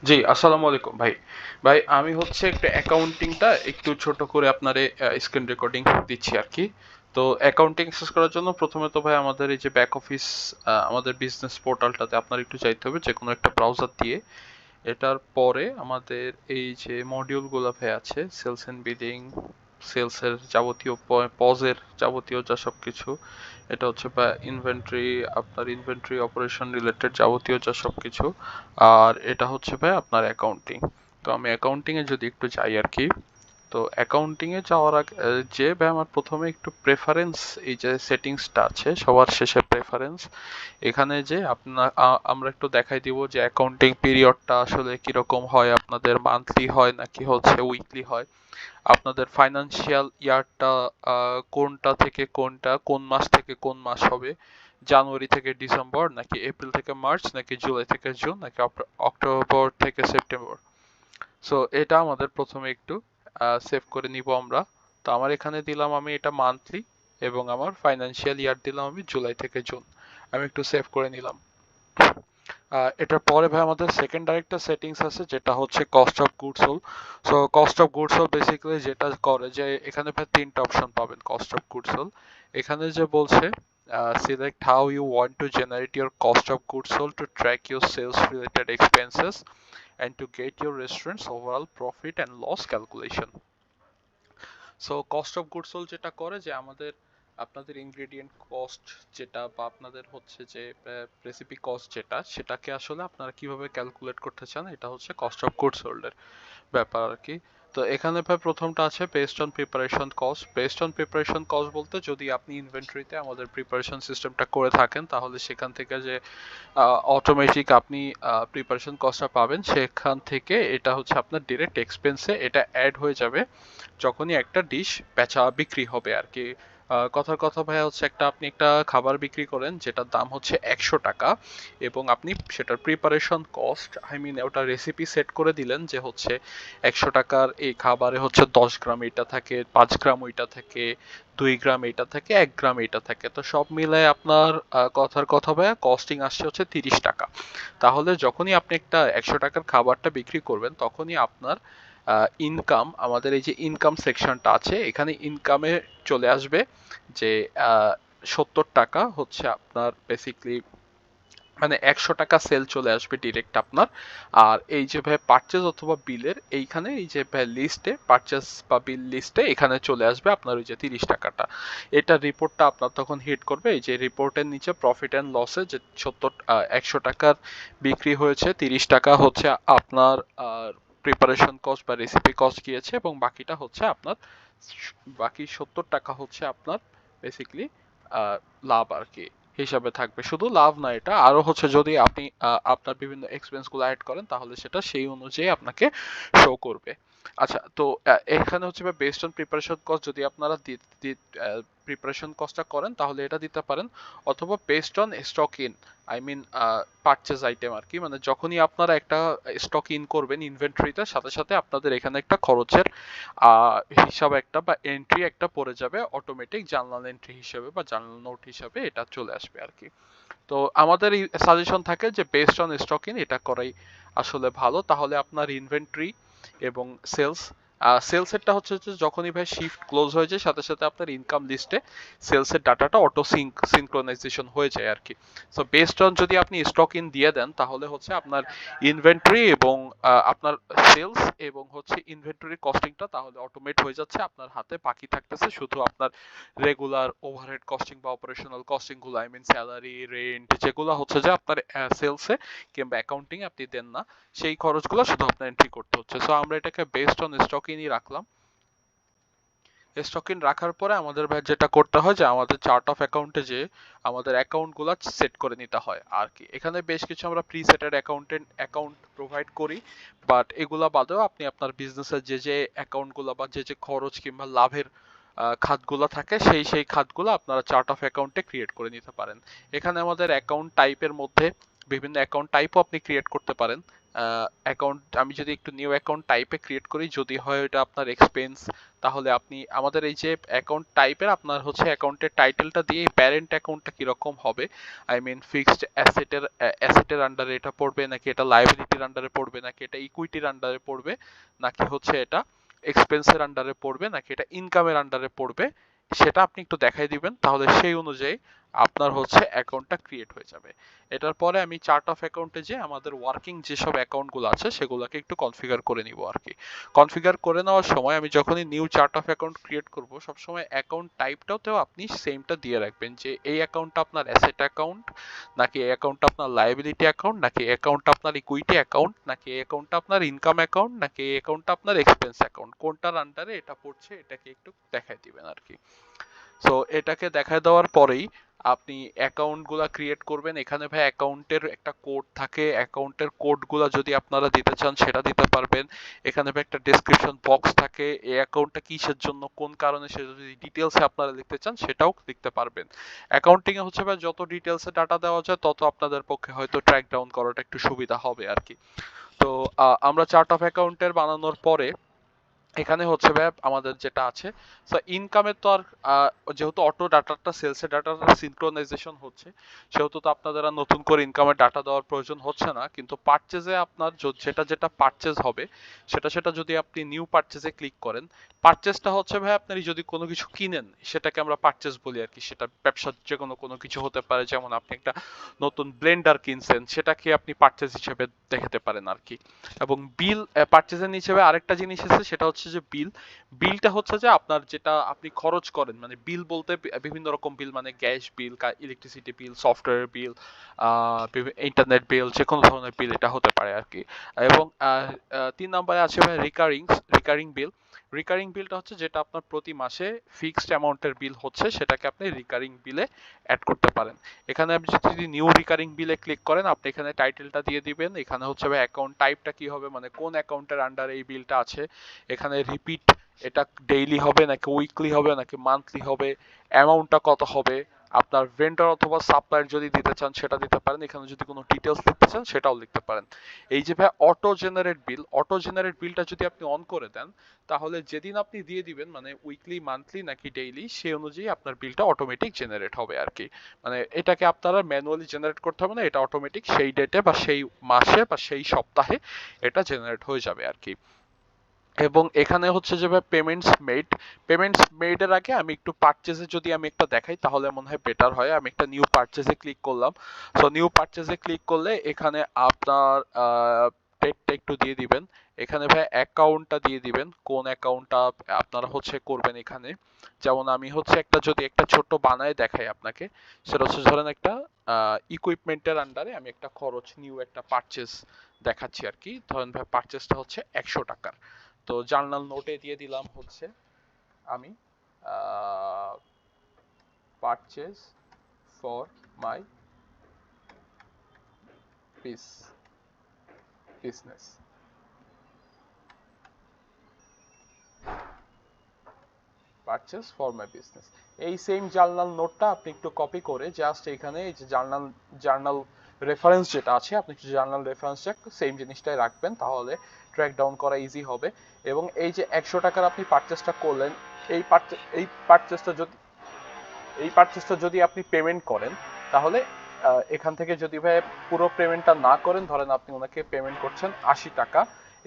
জি, আসসালামু আলাইকুম ভাই। ভাই আমি হচ্ছে একটু অ্যাকাউন্টিংটা একটু ছোট করে আপনারে স্ক্রিন রেকর্ডিং দিচ্ছি আরকি। তো অ্যাকাউন্টিং অ্যাক্সেস করার জন্য প্রথমে তো ভাই আমাদের এই যে ব্যাক অফিস আমাদের বিজনেস পোর্টালটাতে আপনার একটু যাইতে হবে যেকোনো একটা ব্রাউজার দিয়ে। এটার পরে আমাদের এই যে মডিউলগুলো ভাই আছে সেলস এন্ড বিলিং, সেলসের যাবতীয় পজের যাবতীয় যা সবকিছু, এটা হচ্ছে বা ইনভেন্টরি, আপনার ইনভেন্টরি অপারেশন রিলেটেড যাবতীয় যা সবকিছু, আর এটা হচ্ছে ভাই আপনার অ্যাকাউন্টিং। তো আমি অ্যাকাউন্টিং এ যদি একটু যাই আর কি। তো অ্যাকাউন্টিং এ যাওয়ার আগে যে ভাই আমার প্রথমে একটু প্রেফারেন্স, এই যে সেটিংসটা আছে সবার শেষে প্রেফারেন্স, এখানে যে আপনার আমরা একটু দেখাই দিব যে অ্যাকাউন্টিং পিরিয়ডটা আসলে কিরকম হয়, আপনাদের মান্থলি হয় নাকি হচ্ছে উইকলি হয়, আপনাদের ফাইনান্সিয়াল ইয়ারটা কোনটা থেকে কোনটা, কোন মাস থেকে কোন মাস হবে, জানুয়ারি থেকে ডিসেম্বর নাকি এপ্রিল থেকে মার্চ নাকি জুলাই থেকে জুন নাকি অক্টোবর থেকে সেপ্টেম্বর। সো এটা আমাদের প্রথমে একটু সেভ করে নিব আমরা। তো আমার এখানে দিলাম আমি এটা মান্থলি, এবং আমার ফাইনান্সিয়াল ইয়ার দিলাম আমি জুলাই থেকে জুন। আমি একটু সেভ করে নিলাম। এটার পরে ভাই আমাদের সেকেন্ড আরেকটা সেটিংস আছে যেটা হচ্ছে cost of goods sold. So cost of goods sold basically যেটা করে যে এখানে ভাই তিনটা অপশন পাবেন কস্ট অফ গুডস সোল্ড। এখানে যে বলছে select how you want to generate your cost of goods sold to track your sales related expenses and to get your restaurant's overall profit and loss calculation. So cost of goods sold যেটা করে যে আমাদের আপনাদের ingredient cost যেটা বা আপনাদের হচ্ছে যে রেসিপি কস্ট যেটা, সেটাকে আসলে আপনারা কিভাবে ক্যালকুলেট করতে চান, এটা হচ্ছে কস্ট অফ গুডস সোল্ড এর ব্যাপার আর কি। তো এখানে ভাই প্রথমটা আছে based on preparation cost. Based on preparation cost বলতে যদি আপনি ইনভেন্টরিতে আমাদের প্রিপারেশন সিস্টেমটা করে থাকেন তাহলে সেখান থেকে যে অটোমেটিক আপনি প্রিপারেশন কস্টটা পাবেন, সেখান থেকে এটা হচ্ছে আপনার ডিরেক্ট এক্সপেন্সে এটা অ্যাড হয়ে যাবে যখনই একটা ডিশ বেচা বিক্রি হবে আর কি। কথার কথা ভাইয়া হচ্ছে একটা আপনি একটা খাবার বিক্রি করেন যেটার দাম হচ্ছে 100 টাকা, এবং আপনি সেটার প্রিপারেশন কস্ট আই মিন ওটা রেসিপি সেট করে দিলেন যে হচ্ছে 100 টাকার এই খাবারে হচ্ছে 10 গ্রাম এটা থাকে, 5 গ্রাম ওইটা থাকে, 2 গ্রাম এটা থাকে, 1 গ্রাম এটা থাকে, তো সব মিলায় আপনার কথার কথা ভাইয়া কস্টিং আসছে হচ্ছে 30 টাকা। তাহলে যখনই আপনি একটা 100 টাকার খাবারটা বিক্রি করবেন তখনই আপনার ইনকাম, আমাদের এই যে ইনকাম সেকশনটা আছে এখানে ইনকামে চলে আসবে যে 70 টাকা হচ্ছে আপনার বেসিকলি, মানে 100 টাকা সেল চলে আসবে ডিরেক্ট আপনার। আর এই যে ভাই পারচেজ অথবা বিলের এইখানে এই যে ভাই লিস্টে পারচেজ বা বিল লিস্টে এখানে চলে আসবে আপনার ওই যে 30 টাকাটা। এটা রিপোর্টটা আপনার তখন হিট করবে এই যে রিপোর্টের নিচে প্রফিট অ্যান্ড লসে যে 100 টাকার বিক্রি হয়েছে, 30 টাকা হচ্ছে আপনার প্রিপারেশন কস্ট বা রেসিপি কস্ট গিয়েছে, এবং বাকিটা হচ্ছে আপনার বাকি 70 টাকা হচ্ছে আপনার বেসিকলি লাভ আর কি হিসাবে থাকবে। শুধু লাভ না, এটা আরো হচ্ছে যদি আপনি আপনার বিভিন্ন এক্সপেন্স গুলো অ্যাড করেন তাহলে সেটা সেই অনুযায়ী আপনাকে শো করবে। আচ্ছা, তো এখানে হচ্ছে বেসড অন প্রিপারেশন কস্ট যদি আপনারা প্রিপারেশন কস্টটা করেন তাহলে এটা দিতে পারেন, অথবা based on stock in I mean purchase item আর কি, মানে যখনই আপনারা একটা স্টক ইন করবেন ইনভেন্টরিতে সাথে সাথে আপনাদের এখানে একটা খরচের হিসাব একটা বা এন্ট্রি একটা পড়ে যাবে অটোমেটিক, জার্নাল এন্ট্রি হিসেবে বা জার্নাল নোট হিসেবে এটা চলে আসবে আর কি। তো আমাদের এই সাজেশন থাকে যে বেসড অন স্টক ইন এটা করাই আসলে ভালো, তাহলে আপনার ইনভেন্টরি এবং সেলস, সেলসেরটা হচ্ছে যে যখনই ভাই শিফট ক্লোজ হয়ে যায় সাথে সাথে আপনার ইনকাম লিস্টে সেলসের ডাটাটা অটো সিনক্রোনাইজেশন হয়ে যায় আর কি। সো বেসড অন যদি আপনি স্টক ইন দিয়ে দেন তাহলে হচ্ছে আপনার ইনভেন্টরি এবং আপনার সেলস এবং হচ্ছে ইনভেন্টরি কস্টিংটা তাহলে অটোমেট হয়ে যাচ্ছে আপনার হাতে, বাকি থাকতেছে শুধু আপনার রেগুলার ওভারহেড কস্টিং বা অপারেশনাল কস্টিং গুলো, আই মিন স্যালারি, রেন্ট, যেগুলো হচ্ছে যে আপনার সেলসে কিংবা অ্যাকাউন্টিং আপনি দেন না, সেই খরচগুলো শুধু আপনার এন্ট্রি করতে হচ্ছে। সো আমরা এটাকে বেসড অন স্টক ইনই রাখলাম। স্টক ইন রাখার পরে আমাদের ভাই যেটা করতে হয় যে আমাদের চার্ট অফ অ্যাকাউন্টে যে আমাদের অ্যাকাউন্টগুলো সেট করে নিতে হয় আর কি। এখানে বেশ কিছু আমরা প্রিসেটেড অ্যাকাউন্ট প্রোভাইড করি, বাট এগুলা বাদেও আপনি আপনার বিজনেসের যে যে অ্যাকাউন্টগুলো বা যে যে খরচ কিংবা লাভের খাতগুলো থাকে সেই খাতগুলো আপনারা চার্ট অফ অ্যাকাউন্টে ক্রিয়েট করে নিতে পারেন। এখানে আমাদের অ্যাকাউন্ট টাইপের মধ্যে বিভিন্ন অ্যাকাউন্ট টাইপও আপনি ক্রিয়েট করতে পারেন, অ্যাকাউন্ট আমি যদি একটু নিউ অ্যাকাউন্ট টাইপে ক্রিয়েট করি, যদি হয় এটা আপনার এক্সপেন্স, তাহলে আপনি আমাদের এই যে অ্যাকাউন্ট টাইপের আপনার হচ্ছে অ্যাকাউন্টের টাইটেলটা দিয়ে প্যারেন্ট অ্যাকাউন্টটা কিরকম হবে, আই মিন ফিক্সড অ্যাসেটের আন্ডারে এটা পড়বে, নাকি এটা লায়াবিলিটির আন্ডারে পড়বে, নাকি এটা ইকুইটির আন্ডারে পড়বে, নাকি হচ্ছে এটা এক্সপেন্সের আন্ডারে পড়বে, নাকি এটা ইনকামের আন্ডারে পড়বে, সেটা আপনি একটু দেখাই দিবেন, তাহলে সেই অনুযায়ী আপনার হচ্ছে অ্যাকাউন্টটা ক্রিয়েট হয়ে যাবে। এটার পরে আমি চার্ট অফ অ্যাকাউন্টে যে আমাদের ওয়ার্কিং যেসব অ্যাকাউন্টগুলো আছে সেগুলোকে একটু কনফিগার করে নিব আর কি। কনফিগার করে নেওয়ার সময় আমি যখনই new chart of account create করব, সবসময় অ্যাকাউন্ট টাইপটাতেও আপনি সেমটা দিয়ে রাখবেন, যে এই অ্যাকাউন্টটা আপনার অ্যাসেট অ্যাকাউন্ট, নাকি এই অ্যাকাউন্টটা আপনার লায়াবিলিটি অ্যাকাউন্ট, নাকি এই অ্যাকাউন্টটা আপনার ইকুইটি অ্যাকাউন্ট, নাকি এই অ্যাকাউন্টটা আপনার ইনকাম অ্যাকাউন্ট, নাকি এই অ্যাকাউন্টটা আপনার এক্সপেন্স অ্যাকাউন্ট, কোনটার আন্ডারে এটা পড়ছে এটাকে একটু দেখাই দিবেন আর কি। সো এটাকে দেখায় দেওয়ার পরেই আপনি অ্যাকাউন্টগুলা ক্রিয়েট করবেন। এখানে ভাই অ্যাকাউন্টের একটা কোড থাকে, অ্যাকাউন্টের কোডগুলা যদি আপনারা দিতে চান সেটা দিতে পারবেন। এখানে ভাই একটা ডেসক্রিপশন বক্স থাকে, এই অ্যাকাউন্টটা কিসের জন্য, কোন কারণে, সে যদি ডিটেলসে আপনারা লিখতে চান সেটাও লিখতে পারবেন। অ্যাকাউন্টিং এ হচ্ছে ভাই যত ডিটেলসে ডাটা দেওয়া যায় তত আপনাদের পক্ষে হয়তো ট্র্যাক ডাউন করাটা একটু সুবিধা হবে আর কি। তো আমরা চার্ট অফ অ্যাকাউন্টের বানানোর পরে এখানে হচ্ছে ভাই আমাদের যেটা আছে, সো ইনকামের তো আর যেহেতু অটো ডাটাটা সেলসের ডাটাটা সিনক্রোনাইজেশন হচ্ছে, সেহেতু তো আপনাদের আর নতুন করে ইনকামের ডাটা দেওয়ার প্রয়োজন হচ্ছে না। কিন্তু পারচেজে আপনার যেটা যেটা পারচেজ হবে সেটা সেটা যদি আপনি নিউ পারচেজে ক্লিক করেন, পারচেজটা হচ্ছে ভাই আপনি যদি কোনো কিছু কিনেন সেটাকে আমরা পারচেজ বলি আর কি। সেটা ব্যবসার যে কোনো কোনো কিছু হতে পারে, যেমন আপনি একটা নতুন ব্লেন্ডার কিনছেন, সেটাকে আপনি পারচেজ হিসেবে দেখাতে পারেন আর কি। এবং বিল পারচেজের হিসেবে আরেকটা জিনিস আছে, সেটা হচ্ছে যে বিলটা হচ্ছে যে আপনার যেটা আপনি খরচ করেন, মানে বিল বলতে বিভিন্ন রকম বিল, মানে gas bill, electricity bill, software bill, internet bill, যে কোনো ধরনের বিল এটা হতে পারে আর কি। এবং 3 নম্বরে আছে রিকারিং বিল। রিকারিং বিলটা হচ্ছে যেটা আপনার প্রতি মাসে ফিক্সড অ্যামাউন্টের বিল হচ্ছে, সেটাকে আপনি রিকারিং বিলে অ্যাড করতে পারেন। এখানে আপনি যদি নিউ রিকারিং বিলে ক্লিক করেন, আপনি এখানে টাইটেলটা দিয়ে দিবেন, এখানে হচ্ছে অ্যাকাউন্ট টাইপটা কি হবে, মানে কোন অ্যাকাউন্টের আন্ডারে এই বিলটা আছে, এখানে রিপিট এটা ডেইলি হবে নাকি উইকলি হবে নাকি মান্থলি হবে, অ্যামাউন্টটা কত হবে, আপনার ভেন্ডর অথবা সাপ্লায়ার যদি দিতে চান সেটা দিতে পারেন, এখানে যদি কোনো ডিটেলস লিখতে চান সেটাও লিখতে পারেন। এই যে ভাই অটো জেনারেট বিলটা যদি আপনি অন করে দেন, তাহলে যেদিন আপনি দিয়ে দিবেন, মানে উইকলি, মান্থলি নাকি ডেইলি, সেই অনুযায়ী আপনার বিলটা অটোমেটিক জেনারেট হবে আর কি। মানে এটাকে আপনারা ম্যানুয়ালি জেনারেট করতে হবে না, এটা অটোমেটিক সেই ডেটে বা সেই মাসে বা সেই সপ্তাহে এটা জেনারেট হয়ে যাবে আর কি। এবং এখানে হচ্ছে যে পেমেন্টস মেডের আগে আমি একটু পারচেজে যদি আমি একটা দেখাই তাহলে মনে হয় বেটার হয়। আমি একটা নিউ পারচেজে ক্লিক করলাম। সো নিউ পারচেজে ক্লিক করলে এখানে আপনার ডেটটা একটু দিয়ে দিবেন, এখানে ভাই অ্যাকাউন্টটা দিয়ে দিবেন, কোন অ্যাকাউন্টটা আপনারা হচ্ছে করবেন এখানে। যেমন আমি হচ্ছে যদি একটা ছোট্ট বানায় দেখাই আপনাকে, সেটা হচ্ছে ধরেন একটা ইকুইপমেন্টের আন্ডারে আমি একটা খরচ, নিউ একটা পারচেজ দেখাচ্ছি আর কি। ধরেন ভাই পারচেজটা হচ্ছে 100 টাকার। তো জার্নাল নোটে দিয়ে দিলাম হচ্ছে আমি purchase for my business, purchase for my business. এই সেম জার্নাল নোটটা আপনি একটু কপি করে জাস্ট এখানে এই যে জার্নাল রেফারেন্স যেটা আছে, আপনি একটু জার্নাল রেফারেন্সটা সেম জিনিসটাই রাখবেন, তাহলে ট্র্যাক ডাউন করা ইজি হবে। এবং এই যে 100 টাকার আপনি পারচেজটা করলেন, এই পারচেজটা যদি আপনি পেমেন্ট করেন, তাহলে এখান থেকে যদি ভাই পুরো পেমেন্টটা না করেন, ধরেন আপনি ওনাকে পেমেন্ট করছেন 80 টাকা,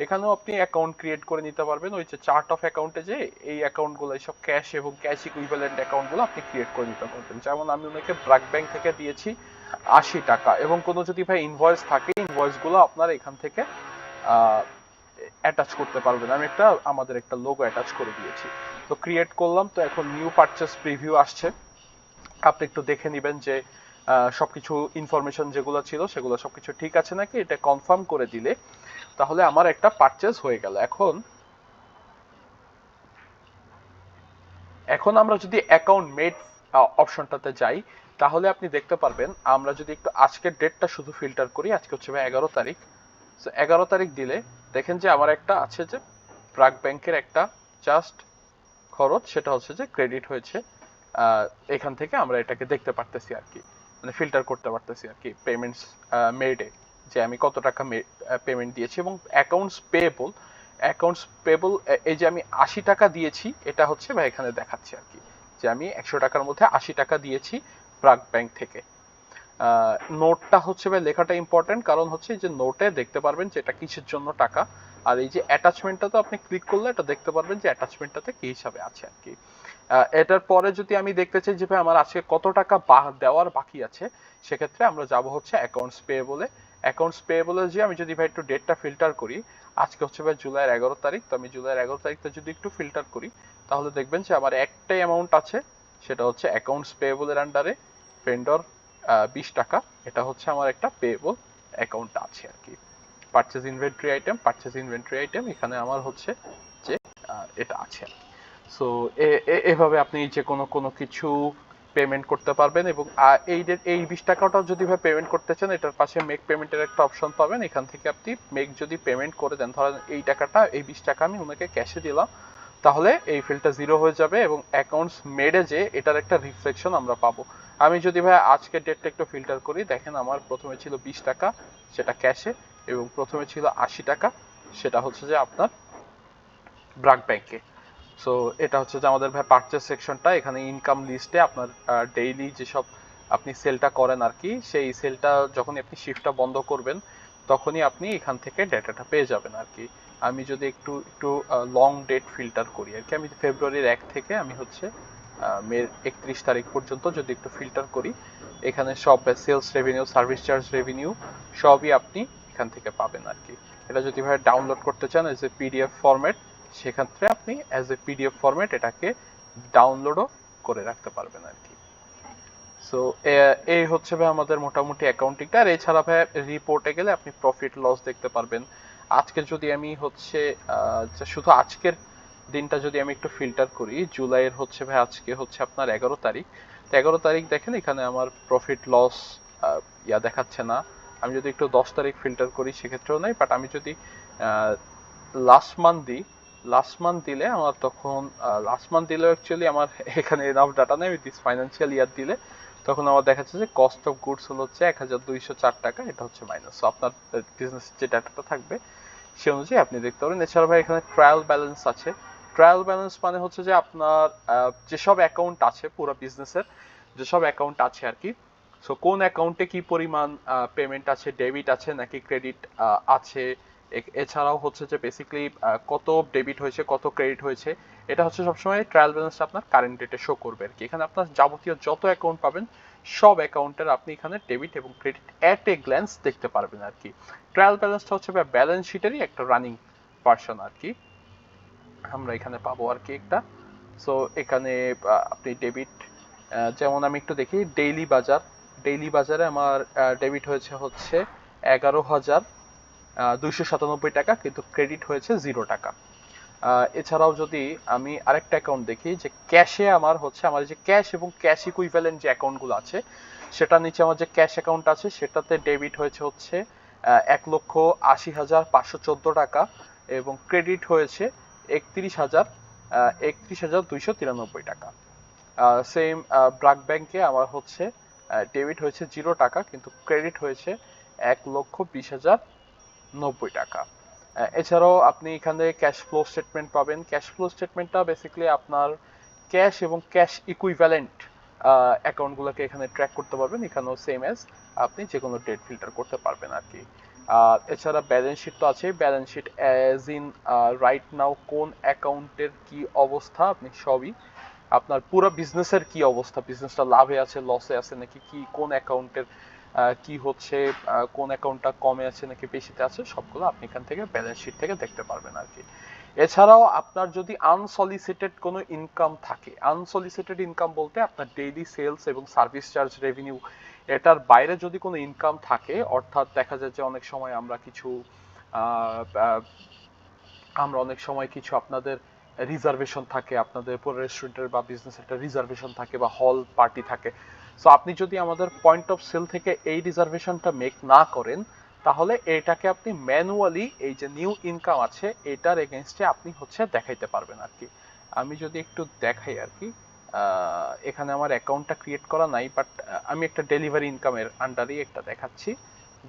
এখানেও আপনি অ্যাকাউন্ট ক্রিয়েট করে নিতে পারবেন। ওই যে চার্ট অফ অ্যাকাউন্টে যে এই অ্যাকাউন্টগুলো, এইসব ক্যাশ এবং ক্যাশ ইকুইভ্যালেন্ট অ্যাকাউন্টগুলো আপনি ক্রিয়েট করে নিতে পারবেন। যেমন আমি ওনাকে ব্র্যাক ব্যাংক থেকে দিয়েছি 80 টাকা, এবং কোনো যদি ভাই ইনভয়েস থাকে, ইনভয়েসগুলো আপনার এখান থেকে অ্যাটাচ করতে পারবেন। আমি আমাদের একটা লোগো অ্যাটাচ করে দিয়েছি। তো ক্রিয়েট করলাম, তো এখন নিউ পারচেস প্রিভিউ আসছে, আপনি একটু দেখে নেবেন যে সবকিছু ইনফরমেশন যেগুলো ছিল সেগুলো সবকিছু ঠিক আছে নাকি, এটা কনফার্ম করে দিলে তাহলে আমার একটা পারচেজ হয়ে গেল। এখন আমরা যদি অ্যাকাউন্ট মেড অপশনটাতে যাই, তাহলে আপনি দেখতে পারবেন, আমরা যদি একটু আজকের ডেটটা শুধু ফিল্টার করি, আজকে হচ্ছে 11 তারিখ। 11 তারিখ দিলে দেখেন যে আমার একটা আছে যে ব্র্যাক ব্যাংকের একটা জাস্ট খরচ, সেটা হচ্ছে যে ক্রেডিট হয়েছে। এখান থেকে আমরা এটাকে দেখতে পারতেছি আর কি, মানে ফিল্টার করতে পারতেছি আর কি পেমেন্টস মেডে, যে আমি কত টাকা পেমেন্ট দিয়েছি। এবং অ্যাকাউন্টস পেবল এই যে আমি 80 টাকা দিয়েছি, এটা হচ্ছে ভাই এখানে দেখাচ্ছি আর কি, যে আমি 100 টাকার মধ্যে 80 টাকা দিয়েছি ব্রাক ব্যাংক থেকে। নোটটা হচ্ছে ভাই লেখাটা ইম্পর্টেন্ট, কারণ হচ্ছে যে নোটে দেখতে পারবেন যে এটা কিসের জন্য টাকা, আর এই যে অ্যাটাচমেন্টটা তো আপনি ক্লিক করলে এটা দেখতে পারবেন যে অ্যাটাচমেন্টটাতে কি হিসাবে আছে আর কি। এটার পরে যদি আমি দেখতে চাই যে ভাই আমার আজকে কত টাকা দেওয়ার বাকি আছে, সেক্ষেত্রে আমরা যাব হচ্ছে অ্যাকাউন্টস পেয়েবলে। অ্যাকাউন্টস পেয়েবলে যে আমি যদি ভাই একটু ডেটটা ফিল্টার করি, আজকে হচ্ছে ভাই জুলাইয়ের 11 তারিখ, তো আমি জুলাইয়ের 11 তারিখটা যদি একটু ফিল্টার করি, তাহলে দেখবেন যে আমার একটাই অ্যামাউন্ট আছে, সেটা হচ্ছে অ্যাকাউন্টস পেয়েবলের আন্ডারে ভেন্ডর 20 টাকা। এটা হচ্ছে আমার একটা পেয়েবল অ্যাকাউন্ট আছে আর কি। পারচেজ ইনভেন্টরি আইটেম এখানে আমার হচ্ছে যে এটা আছে। সো এভাবে আপনি যে কোনো কোনো কিছু পেমেন্ট করতে পারবেন। এবং এই 20 টাকাটাও যদি ভাই পেমেন্ট করতে চান, এটার পাশে মেক পেমেন্টের একটা অপশন পাবেন, এখান থেকে আপনি মেক যদি পেমেন্ট করে দেন, ধরেন এই টাকাটা, এই 20 টাকা আমি ওনাকে ক্যাশে দিলাম, তাহলে এই ফিল্ডটা জিরো হয়ে যাবে এবং অ্যাকাউন্টস মেডে যে এটার একটা রিফ্লেকশন আমরা পাবো। আমি যদি ভাই আজকের ডেটটা একটু ফিল্টার করি, দেখেন আমার প্রথমে ছিল 20 টাকা, সেটা ক্যাশে, এবং প্রথমে ছিল 80 টাকা, সেটা হচ্ছে যে আপনার ব্রাক ব্যাংকে। সো এটা হচ্ছে যে আমাদের ভাই পারচেস সেকশনটা, এখানে ইনকাম লিস্টে আপনার ডেইলি যেসব আপনি সেলটা করেন আর কি, সেই সেলটা যখন আপনি শিফটটা বন্ধ করবেন, তখনই আপনি এখান থেকে ডেটাটা পেয়ে যাবেন আর কি। আমি যদি একটু একটু লং ডেট ফিল্টার করি আর কি, আমি ফেব্রুয়ারির 1 থেকে আমি হচ্ছে মের 31 তারিখ পর্যন্ত যদি একটু ফিল্টার করি, এখানে সব sales revenue, service charge revenue সবই আপনি এখান থেকে পাবেন আর কি। এটা যদি ভাই ডাউনলোড করতে চান এজ এ পিডিএফ ফরম্যাট, সেক্ষেত্রে আপনি অ্যাজ এ পিডিএফ ফরম্যাট এটাকে ডাউনলোডও করে রাখতে পারবেন আর কি। সো এই হচ্ছে ভাই আমাদের মোটামুটি অ্যাকাউন্টিংটা। আর এছাড়া ভাই রিপোর্টে গেলে আপনি প্রফিট লস দেখতে পারবেন। আজকে যদি আমি হচ্ছে শুধু আজকের দিনটা যদি আমি একটু ফিল্টার করি, জুলাইয়ের হচ্ছে ভাই আজকে হচ্ছে আপনার 11 তারিখ, তো 11 তারিখ দেখেন এখানে আমার প্রফিট লস দেখাচ্ছে না। আমি যদি একটু 10 তারিখ ফিল্টার করি, সেক্ষেত্রেও নাই। বাট আমি যদি লাস্ট মান্থ দিই, লাস্ট মান্থ দিলে আমার তখন লাস্ট মান্থ দিলেও অ্যাকচুয়ালি আমার এখানে এনাফ ডাটা নেই, দিস ফাইন্যান্সিয়াল ইয়ার দিলে তখন আমার দেখাচ্ছে যে কস্ট অফ গুডস হলো হচ্ছে 1204 টাকা, এটা হচ্ছে মাইনাস। সো আপনার বিজনেস যে ডাটাটা থাকবে সে অনুযায়ী আপনি দেখতে পারেন। এছাড়া ভাই এখানে ট্রায়াল ব্যালেন্স আছে। ট্রায়াল ব্যালেন্স মানে হচ্ছে যে আপনার যেসব অ্যাকাউন্ট আছে পুরো বিজনেসের, যেসব অ্যাকাউন্ট আছে আর কি, সো কোন অ্যাকাউন্টে কি পরিমাণ পেমেন্ট আছে, ডেবিট আছে নাকি ক্রেডিট আছে, এছাড়াও হচ্ছে যে বেসিক্যালি কত ডেবিট হয়েছে কত ক্রেডিট হয়েছে, এটা হচ্ছে সবসময় ট্রায়াল ব্যালেন্সটা আপনার কারেন্ট ডেটে শো করবে আর কি। এখানে আপনার যাবতীয় যত অ্যাকাউন্ট পাবেন সব অ্যাকাউন্টের আপনি এখানে ডেবিট এবং ক্রেডিট অ্যাট এ গ্ল্যান্স দেখতে পারবেন আর কি। ট্রায়াল ব্যালেন্সটা হচ্ছে ব্যালেন্স শিটেরই একটা রানিং ভার্সন আর কি, আমরা এখানে পাবো আর কি একটা। সো এখানে আপনি ডেবিট, যেমন আমি একটু দেখি ডেইলি বাজারে আমার ডেবিট হয়েছে হচ্ছে 11,297 টাকা, কিন্তু ক্রেডিট হয়েছে 0 টাকা। এছাড়াও যদি আমি আরেকটা অ্যাকাউন্ট দেখি, যে ক্যাশে আমার হচ্ছে, আমার যে ক্যাশ এবং ক্যাশ ইকুইভ্যালেন্ট যে অ্যাকাউন্টগুলো আছে, সেটা নিচে আমার যে ক্যাশ অ্যাকাউন্ট আছে সেটাতে ডেবিট হয়েছে হচ্ছে 1,80,514 টাকা, এবং ক্রেডিট হয়েছে 31,293 টাকা। সেম ব্রাক ব্যাংকে আমার হচ্ছে ডেবিট হয়েছে 0 টাকা, কিন্তু ক্রেডিট হয়েছে 1,20,090 টাকা। এছাড়াও আপনি এখানে ক্যাশ ফ্লো স্টেটমেন্ট পাবেন। ক্যাশ ফ্লো স্টেটমেন্টটা বেসিক্যালি আপনার ক্যাশ এবং ক্যাশ ইকুইভ্যালেন্ট অ্যাকাউন্টগুলোকে এখানে ট্র্যাক করতে পারবেন। এখানেও সেম অ্যাজ আপনি যে কোনো ডেট ফিল্টার করতে পারবেন আর কি। এছাড়া ব্যালেন্স শিট তো আছে, balance sheet as in right now কোন অ্যাকাউন্টের কি অবস্থা, আপনি সবই আপনার পুরো বিজনেসের কি অবস্থা, বিজনেসটা লাভে আছে লসে আছে নাকি, কি কোন অ্যাকাউন্টের কি হচ্ছে, কোন অ্যাকাউন্টটা কমে আছে নাকি বেশিতে আছে, সবগুলো আপনি এখান থেকে ব্যালেন্স শিট থেকে দেখতে পারবেন আর কি। এছাড়াও আপনার যদি আনসলিসিটেড কোনো ইনকাম থাকে, আনসলিসিটেড ইনকাম বলতে আপনার ডেইলি সেলস এবং সার্ভিস চার্জ রেভিনিউ, এটার বাইরে যদি কোনো ইনকাম থাকে, অর্থাৎ দেখা যায় যে অনেক সময় আমরা কিছু আপনাদের রিজার্ভেশন থাকে, আপনাদের পুরো রেস্টুরেন্টের বা বিজনেস একটা রিজার্ভেশন থাকে বা হল পার্টি থাকে। সো আপনি যদি আমাদের পয়েন্ট অফ সেল থেকে এই রিজার্ভেশনটা মেক না করেন, তাহলে এটাকে আপনি ম্যানুয়ালি এই যে নিউ ইনকাম আছে এটার এগেনস্টে আপনি হচ্ছে দেখাইতে পারবেন আর কি। আমি যদি একটু দেখাই আর কি, এখানে আমার অ্যাকাউন্টটা ক্রিয়েট করা নাই, বাট আমি একটা ডেলিভারি ইনকামের আন্ডারই একটা দেখাচ্ছি।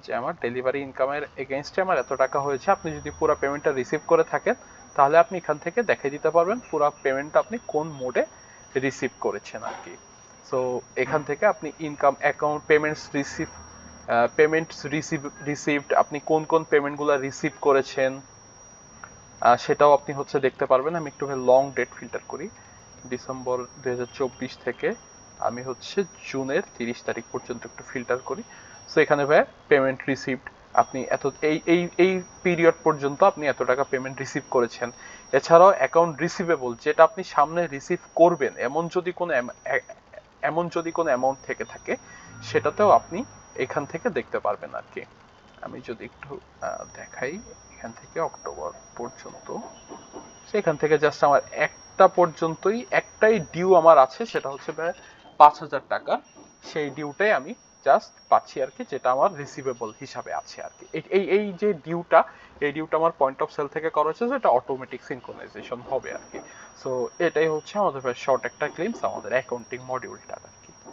যে আমার ডেলিভারি ইনকামের এগেইনস্টে আমার এত টাকা হয়েছে। আপনি যদি পুরো পেমেন্টটা রিসিভ করে থাকেন তাহলে আপনি এখান থেকে দেখিয়ে দিতে পারবেন পুরো পেমেন্টটা আপনি কোন মোডে রিসিভ করেছেন আর কি। সো এখান থেকে আপনি ইনকাম অ্যাকাউন্ট পেমেন্টস রিসিভড আপনি কোন কোন পেমেন্টগুলো রিসিভ করেছেন সেটাও আপনি হচ্ছে দেখতে পারবেন। আমি একটু লং ডেট ফিল্টার করি, ডিসেম্বর 2024 থেকে আমি হচ্ছে জুনের 30 তারিখ পর্যন্ত একটু ফিল্টার করি। সো এখানে ভাই পেমেন্ট রিসিভড আপনি এত এই পিরিয়ড পর্যন্ত আপনি এত টাকা পেমেন্ট রিসিভ করেছেন। এছাড়াও অ্যাকাউন্ট রিসিভেবল যেটা আপনি সামনে রিসিভ করবেন এমন যদি কোনো অ্যামাউন্ট থেকে থাকে সেটাতেও আপনি এখান থেকে দেখতে পারবেন আর কি। আমি যদি একটু দেখাই এখান থেকে অক্টোবর পর্যন্ত, সেখান থেকে জাস্ট আমার একটাই ডিউ আমার আছে, সেটা হচ্ছে প্রায় 5,000 টাকা। সেই ডিউটাই আমি জাস্ট পাচ্ছি আর কি, যেটা আমার রিসিভেবল হিসাবে আছে আর কি। এই যে ডিউটা, এই ডিউটা আমার পয়েন্ট অফ সেল থেকে করা হচ্ছে, এটা অটোমেটিক সিনক্রোনাইজেশন হবে আর কি। সো এটাই হচ্ছে আমাদের শর্ট একটা গ্লিমস আমাদের অ্যাকাউন্টিং মডিউলটা।